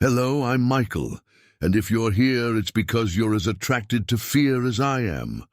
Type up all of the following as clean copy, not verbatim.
Hello, I'm Michael, and if you're here, it's because you're as attracted to fear as I am.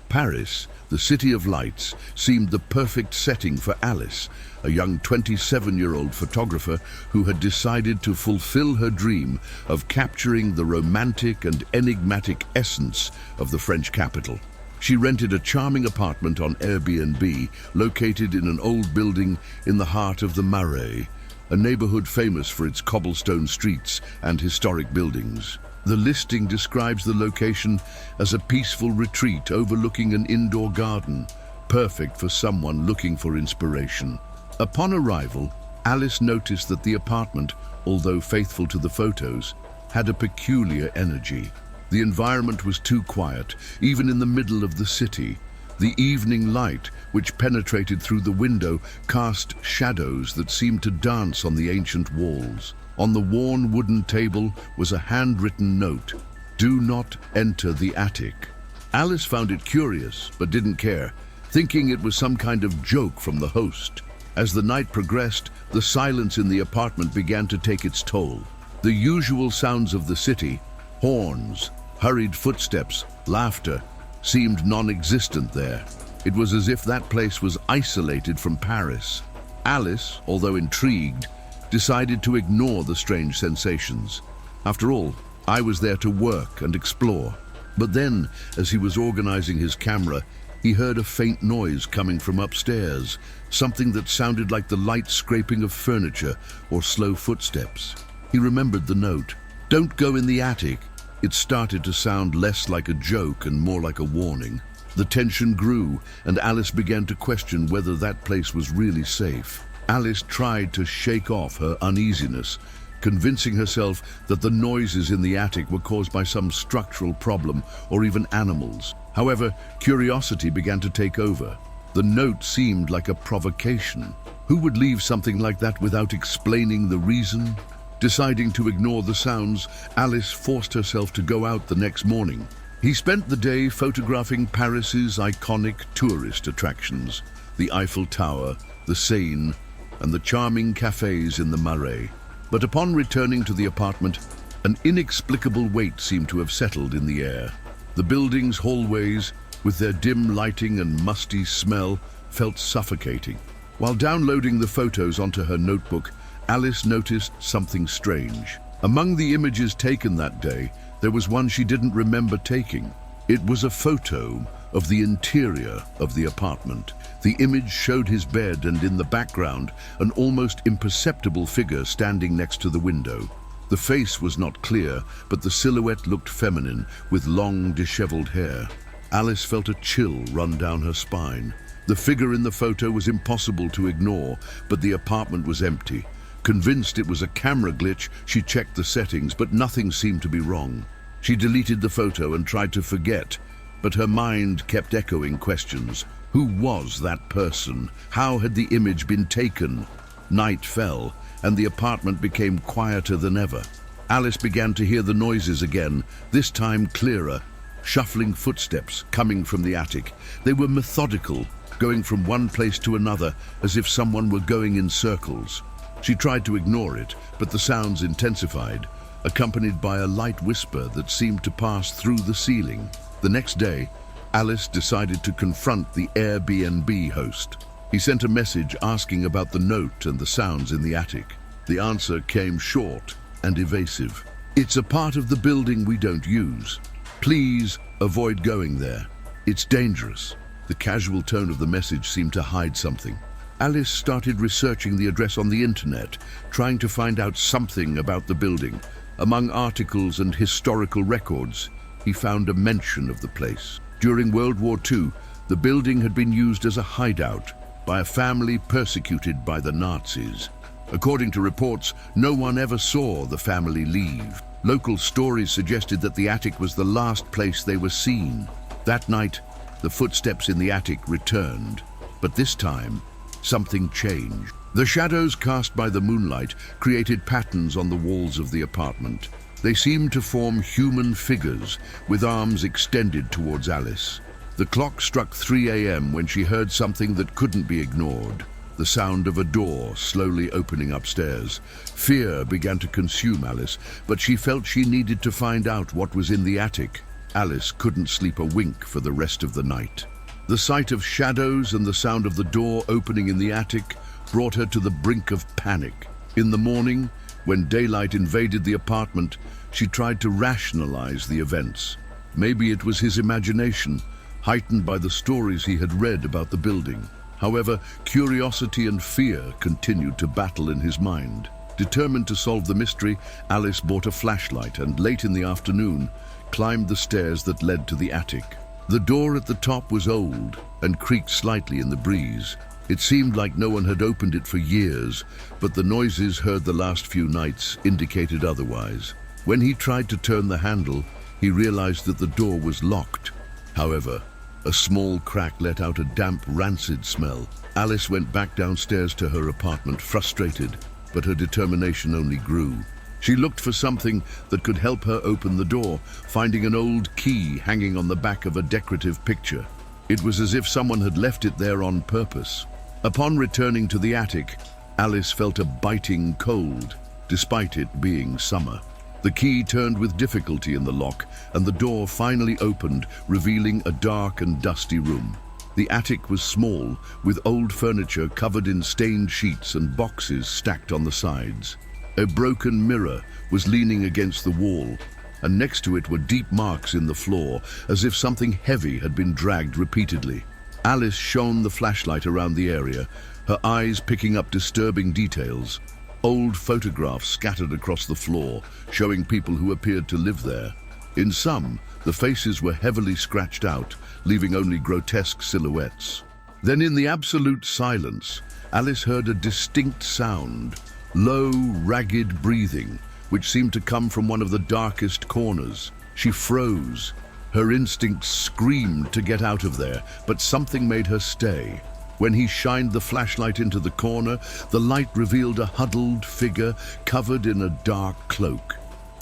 Paris, the city of lights, seemed the perfect setting for Alice, a young 27-year-old photographer who had decided to fulfill her dream of capturing the romantic and enigmatic essence of the French capital. She rented a charming apartment on Airbnb, located in an old building in the heart of the Marais, a neighborhood famous for its cobblestone streets and historic buildings. The listing describes the location as a peaceful retreat overlooking an indoor garden, perfect for someone looking for inspiration. Upon arrival, Alice noticed that the apartment, although faithful to the photos, had a peculiar energy. The environment was too quiet, even in the middle of the city. The evening light, which penetrated through the window, cast shadows that seemed to dance on the ancient walls. On the worn wooden table was a handwritten note: "Do not enter the attic." Alice found it curious, but didn't care, thinking it was some kind of joke from the host. As the night progressed, the silence in the apartment began to take its toll. The usual sounds of the city, horns, hurried footsteps, laughter, seemed non-existent there. It was as if that place was isolated from Paris. Alice, although intrigued, decided to ignore the strange sensations. After all, I was there to work and explore. But then, as he was organizing his camera, he heard a faint noise coming from upstairs, something that sounded like the light scraping of furniture or slow footsteps. He remembered the note, "Don't go in the attic." It started to sound less like a joke and more like a warning. The tension grew, and Alice began to question whether that place was really safe. Alice tried to shake off her uneasiness, convincing herself that the noises in the attic were caused by some structural problem or even animals. However, curiosity began to take over. The note seemed like a provocation. Who would leave something like that without explaining the reason? Deciding to ignore the sounds, Alice forced herself to go out the next morning. He spent the day photographing Paris's iconic tourist attractions, the Eiffel Tower, the Seine, and the charming cafes in the Marais. But upon returning to the apartment, an inexplicable weight seemed to have settled in the air. The building's hallways, with their dim lighting and musty smell, felt suffocating. While downloading the photos onto her notebook, Alice noticed something strange. Among the images taken that day, there was one she didn't remember taking. It was a photo of the interior of the apartment. The image showed his bed and in the background, an almost imperceptible figure standing next to the window. The face was not clear, but the silhouette looked feminine, with long, disheveled hair. Alice felt a chill run down her spine. The figure in the photo was impossible to ignore, but the apartment was empty. Convinced it was a camera glitch, she checked the settings, but nothing seemed to be wrong. She deleted the photo and tried to forget, but her mind kept echoing questions. Who was that person? How had the image been taken? Night fell, and the apartment became quieter than ever. Alice began to hear the noises again, this time clearer, shuffling footsteps coming from the attic. They were methodical, going from one place to another, as if someone were going in circles. She tried to ignore it, but the sounds intensified, accompanied by a light whisper that seemed to pass through the ceiling. The next day, Alice decided to confront the Airbnb host. He sent a message asking about the note and the sounds in the attic. The answer came short and evasive. "It's a part of the building we don't use. Please avoid going there. It's dangerous." The casual tone of the message seemed to hide something. Alice started researching the address on the internet, trying to find out something about the building. Among articles and historical records, he found a mention of the place. During World War II, the building had been used as a hideout by a family persecuted by the Nazis. According to reports, no one ever saw the family leave. Local stories suggested that the attic was the last place they were seen. That night, the footsteps in the attic returned, but this time, something changed. The shadows cast by the moonlight created patterns on the walls of the apartment. They seemed to form human figures, with arms extended towards Alice. The clock struck 3 a.m. when she heard something that couldn't be ignored. the sound of a door slowly opening upstairs. Fear began to consume Alice, but she felt she needed to find out what was in the attic. Alice couldn't sleep a wink for the rest of the night. The sight of shadows and the sound of the door opening in the attic brought her to the brink of panic. In the morning, when daylight invaded the apartment, she tried to rationalize the events. Maybe it was his imagination, heightened by the stories he had read about the building. However, curiosity and fear continued to battle in his mind. Determined to solve the mystery, Alice bought a flashlight and, late in the afternoon, climbed the stairs that led to the attic. The door at the top was old and creaked slightly in the breeze. It seemed like no one had opened it for years, but the noises heard the last few nights indicated otherwise. When he tried to turn the handle, he realized that the door was locked. However, a small crack let out a damp, rancid smell. Alice went back downstairs to her apartment, frustrated, but her determination only grew. She looked for something that could help her open the door, finding an old key hanging on the back of a decorative picture. It was as if someone had left it there on purpose. Upon returning to the attic, Alice felt a biting cold, despite it being summer. The key turned with difficulty in the lock, and the door finally opened, revealing a dark and dusty room. The attic was small, with old furniture covered in stained sheets and boxes stacked on the sides. A broken mirror was leaning against the wall, and next to it were deep marks in the floor, as if something heavy had been dragged repeatedly. Alice shone the flashlight around the area, her eyes picking up disturbing details. Old photographs scattered across the floor, showing people who appeared to live there. In some, the faces were heavily scratched out, leaving only grotesque silhouettes. Then, in the absolute silence, Alice heard a distinct sound, low, ragged breathing, which seemed to come from one of the darkest corners. She froze. Her instincts screamed to get out of there, but something made her stay. When he shined the flashlight into the corner, the light revealed a huddled figure covered in a dark cloak.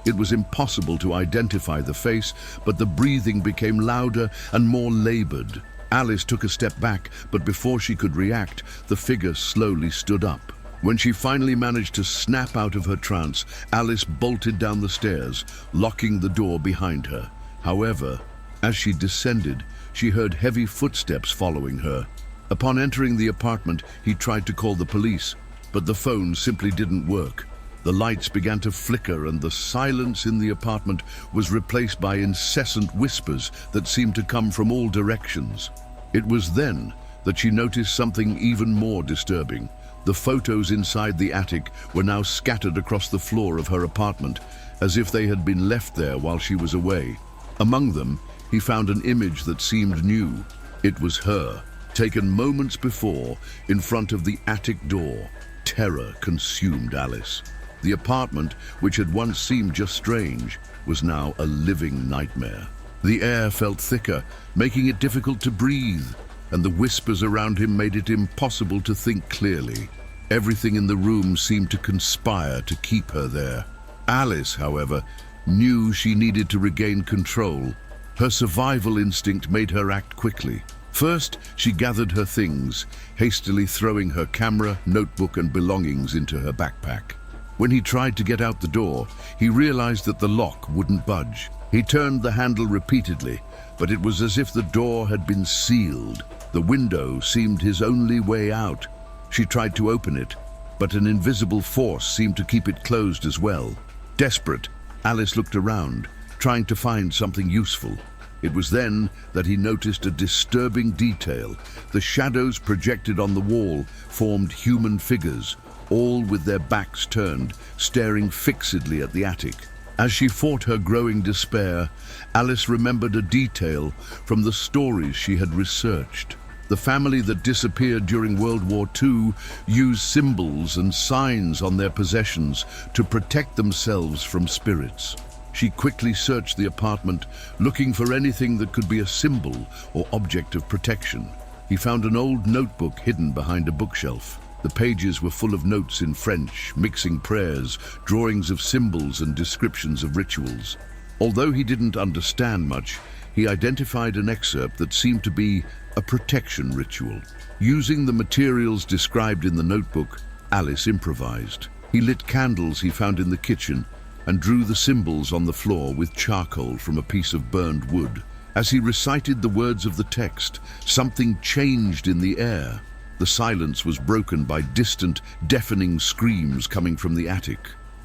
It was impossible to identify the face, but the breathing became louder and more labored. Alice took a step back, but before she could react, the figure slowly stood up. When she finally managed to snap out of her trance, Alice bolted down the stairs, locking the door behind her. However, as she descended, she heard heavy footsteps following her. Upon entering the apartment, he tried to call the police, but the phone simply didn't work. The lights began to flicker, and the silence in the apartment was replaced by incessant whispers that seemed to come from all directions. It was then that she noticed something even more disturbing. The photos inside the attic were now scattered across the floor of her apartment, as if they had been left there while she was away. Among them, he found an image that seemed new. It was her, taken moments before, in front of the attic door. Terror consumed Alice. The apartment, which had once seemed just strange, was now a living nightmare. The air felt thicker, making it difficult to breathe, and the whispers around him made it impossible to think clearly. Everything in the room seemed to conspire to keep her there. Alice, however, knew she needed to regain control. Her survival instinct made her act quickly. First, she gathered her things, hastily throwing her camera, notebook, and belongings into her backpack. When he tried to get out the door, he realized that the lock wouldn't budge. He turned the handle repeatedly, but it was as if the door had been sealed. The window seemed his only way out. She tried to open it, but an invisible force seemed to keep it closed as well. Desperate, Alice looked around, trying to find something useful. It was then that he noticed a disturbing detail. The shadows projected on the wall formed human figures, all with their backs turned, staring fixedly at the attic. As she fought her growing despair, Alice remembered a detail from the stories she had researched. The family that disappeared during World War II used symbols and signs on their possessions to protect themselves from spirits. She quickly searched the apartment, looking for anything that could be a symbol or object of protection. He found an old notebook hidden behind a bookshelf. The pages were full of notes in French, mixing prayers, drawings of symbols, and descriptions of rituals. Although he didn't understand much, he identified an excerpt that seemed to be a protection ritual. Using the materials described in the notebook, Alice improvised. He lit candles he found in the kitchen and drew the symbols on the floor with charcoal from a piece of burned wood. As he recited the words of the text, something changed in the air. The silence was broken by distant, deafening screams coming from the attic.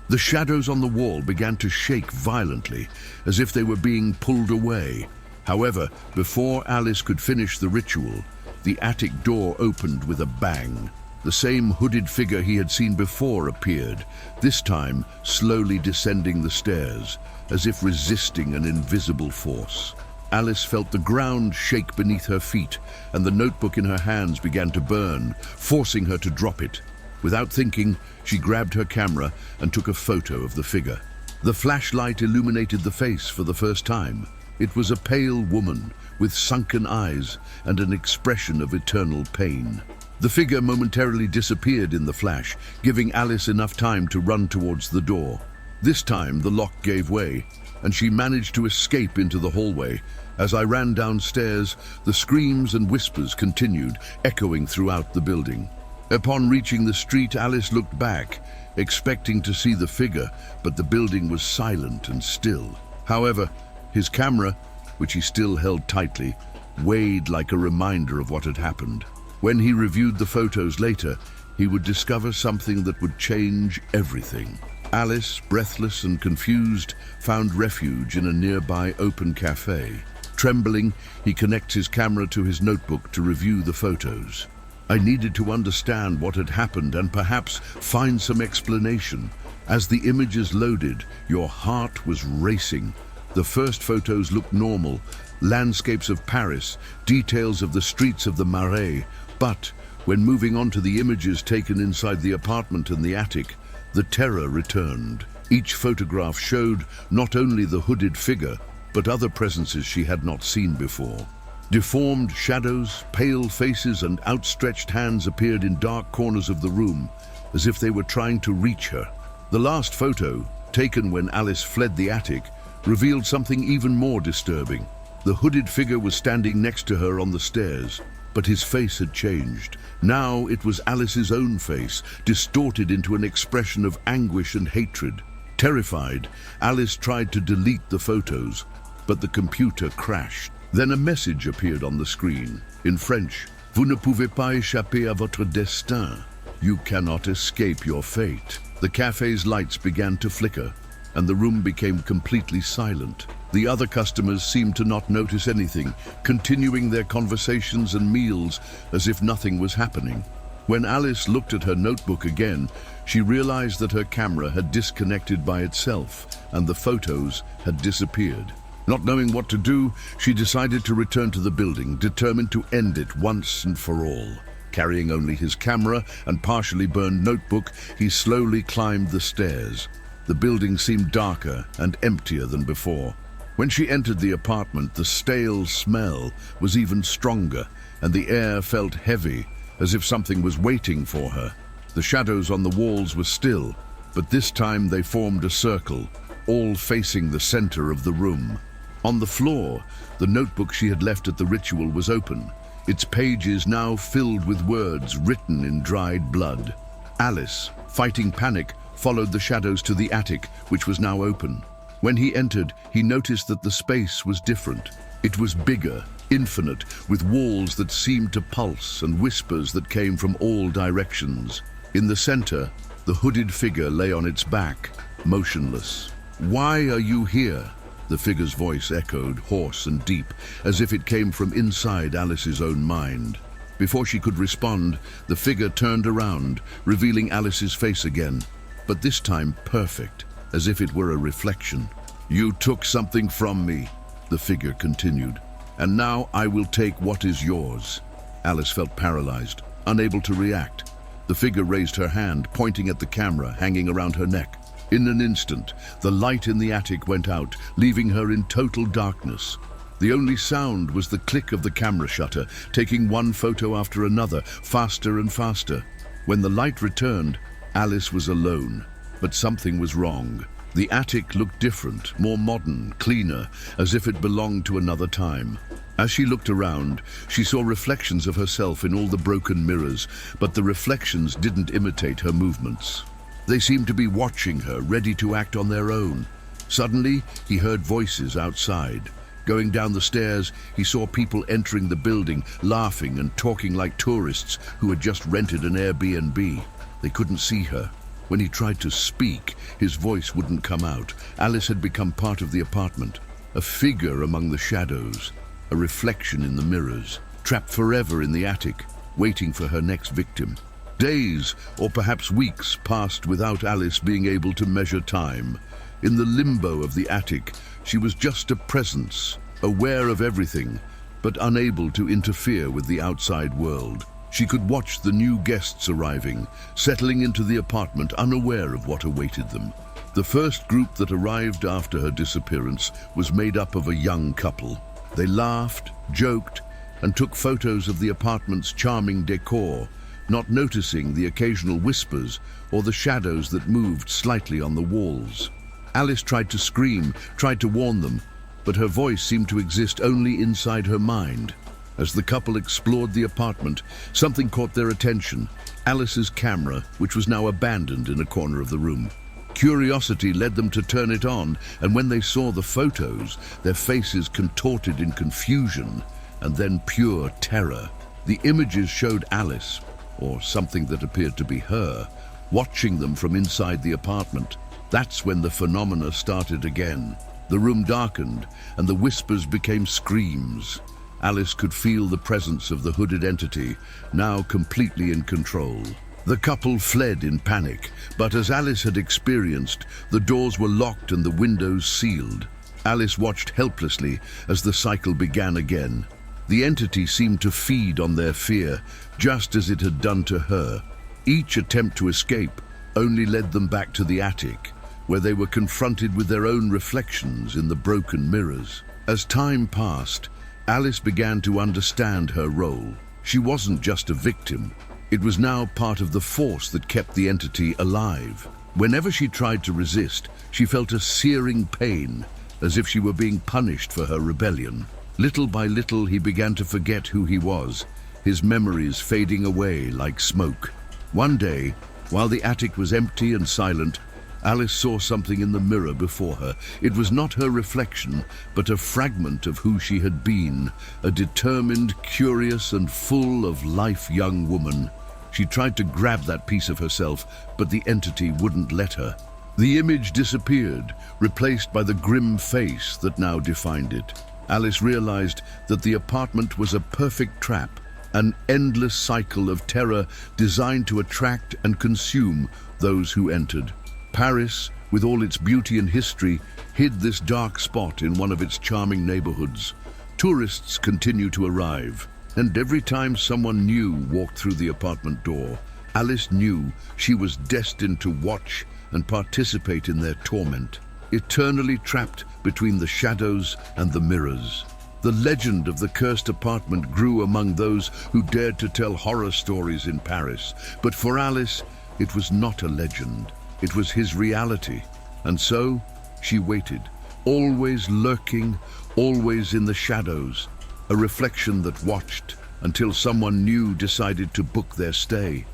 The shadows on the wall began to shake violently, as if they were being pulled away. However, before Alice could finish the ritual, the attic door opened with a bang. The same hooded figure he had seen before appeared, this time slowly descending the stairs, as if resisting an invisible force. Alice felt the ground shake beneath her feet, and the notebook in her hands began to burn, forcing her to drop it. Without thinking, she grabbed her camera and took a photo of the figure. The flashlight illuminated the face for the first time. It was a pale woman with sunken eyes and an expression of eternal pain. The figure momentarily disappeared in the flash, giving Alice enough time to run towards the door. This time, the lock gave way, and she managed to escape into the hallway. As I ran downstairs, the screams and whispers continued, echoing throughout the building. Upon reaching the street, Alice looked back, expecting to see the figure, but the building was silent and still. However, his camera, which he still held tightly, weighed like a reminder of what had happened. When he reviewed the photos later, he would discover something that would change everything. Alice, breathless and confused, found refuge in a nearby open cafe. Trembling, he connects his camera to his notebook to review the photos. I needed to understand what had happened and perhaps find some explanation. As the images loaded, your heart was racing. The first photos looked normal, landscapes of Paris, details of the streets of the Marais. But when moving on to the images taken inside the apartment and the attic, the terror returned. Each photograph showed not only the hooded figure, but other presences she had not seen before. Deformed shadows, pale faces, and outstretched hands appeared in dark corners of the room, as if they were trying to reach her. The last photo, taken when Alice fled the attic, revealed something even more disturbing. The hooded figure was standing next to her on the stairs, but his face had changed. Now it was Alice's own face, distorted into an expression of anguish and hatred. Terrified, Alice tried to delete the photos, but the computer crashed. Then a message appeared on the screen, in French. Vous ne pouvez pas échapper à votre destin. You cannot escape your fate. The cafe's lights began to flicker, and the room became completely silent. The other customers seemed to not notice anything, continuing their conversations and meals as if nothing was happening. When Alice looked at her notebook again, she realized that her camera had disconnected by itself and the photos had disappeared. Not knowing what to do, she decided to return to the building, determined to end it once and for all. Carrying only his camera and partially burned notebook, he slowly climbed the stairs. The building seemed darker and emptier than before. When she entered the apartment, the stale smell was even stronger, and the air felt heavy, as if something was waiting for her. The shadows on the walls were still, but this time they formed a circle, all facing the center of the room. On the floor, the notebook she had left at the ritual was open, its pages now filled with words written in dried blood. Alice, fighting panic, followed the shadows to the attic, which was now open. When he entered, he noticed that the space was different. It was bigger, infinite, with walls that seemed to pulse and whispers that came from all directions. In the center, the hooded figure lay on its back, motionless. "Why are you here?" The figure's voice echoed, hoarse and deep, as if it came from inside Alice's own mind. Before she could respond, the figure turned around, revealing Alice's face again, but this time perfect, as if it were a reflection. "You took something from me," the figure continued, "and now I will take what is yours." Alice felt paralyzed, unable to react. The figure raised her hand, pointing at the camera hanging around her neck. In an instant, the light in the attic went out, leaving her in total darkness. The only sound was the click of the camera shutter, taking one photo after another, faster and faster. When the light returned, Alice was alone, but something was wrong. The attic looked different, more modern, cleaner, as if it belonged to another time. As she looked around, she saw reflections of herself in all the broken mirrors, but the reflections didn't imitate her movements. They seemed to be watching her, ready to act on their own. Suddenly, he heard voices outside. Going down the stairs, he saw people entering the building, laughing and talking like tourists who had just rented an Airbnb. They couldn't see her. When he tried to speak, his voice wouldn't come out. Alice had become part of the apartment, a figure among the shadows, a reflection in the mirrors, trapped forever in the attic, waiting for her next victim. Days, or perhaps weeks, passed without Alice being able to measure time. In the limbo of the attic, she was just a presence, aware of everything, but unable to interfere with the outside world. She could watch the new guests arriving, settling into the apartment unaware of what awaited them. The first group that arrived after her disappearance was made up of a young couple. They laughed, joked, and took photos of the apartment's charming decor, not noticing the occasional whispers or the shadows that moved slightly on the walls. Alice tried to scream, tried to warn them, but her voice seemed to exist only inside her mind. As the couple explored the apartment, something caught their attention: Alice's camera, which was now abandoned in a corner of the room. Curiosity led them to turn it on, and when they saw the photos, their faces contorted in confusion and then pure terror. The images showed Alice, or something that appeared to be her, watching them from inside the apartment. That's when the phenomena started again. The room darkened, and the whispers became screams. Alice could feel the presence of the hooded entity, now completely in control. The couple fled in panic, but as Alice had experienced, the doors were locked and the windows sealed. Alice watched helplessly as the cycle began again. The entity seemed to feed on their fear, just as it had done to her. Each attempt to escape only led them back to the attic, where they were confronted with their own reflections in the broken mirrors. As time passed, Alice began to understand her role. She wasn't just a victim. It was now part of the force that kept the entity alive. Whenever she tried to resist, she felt a searing pain, as if she were being punished for her rebellion. Little by little, he began to forget who he was, his memories fading away like smoke. One day, while the attic was empty and silent, Alice saw something in the mirror before her. It was not her reflection, but a fragment of who she had been, a determined, curious, and full of life young woman. She tried to grab that piece of herself, but the entity wouldn't let her. The image disappeared, replaced by the grim face that now defined it. Alice realized that the apartment was a perfect trap, an endless cycle of terror designed to attract and consume those who entered. Paris, with all its beauty and history, hid this dark spot in one of its charming neighborhoods. Tourists continue to arrive, and every time someone new walked through the apartment door, Alice knew she was destined to watch and participate in their torment, eternally trapped between the shadows and the mirrors. The legend of the cursed apartment grew among those who dared to tell horror stories in Paris, but for Alice, it was not a legend. It was his reality, and so she waited, always lurking, always in the shadows, a reflection that watched until someone new decided to book their stay.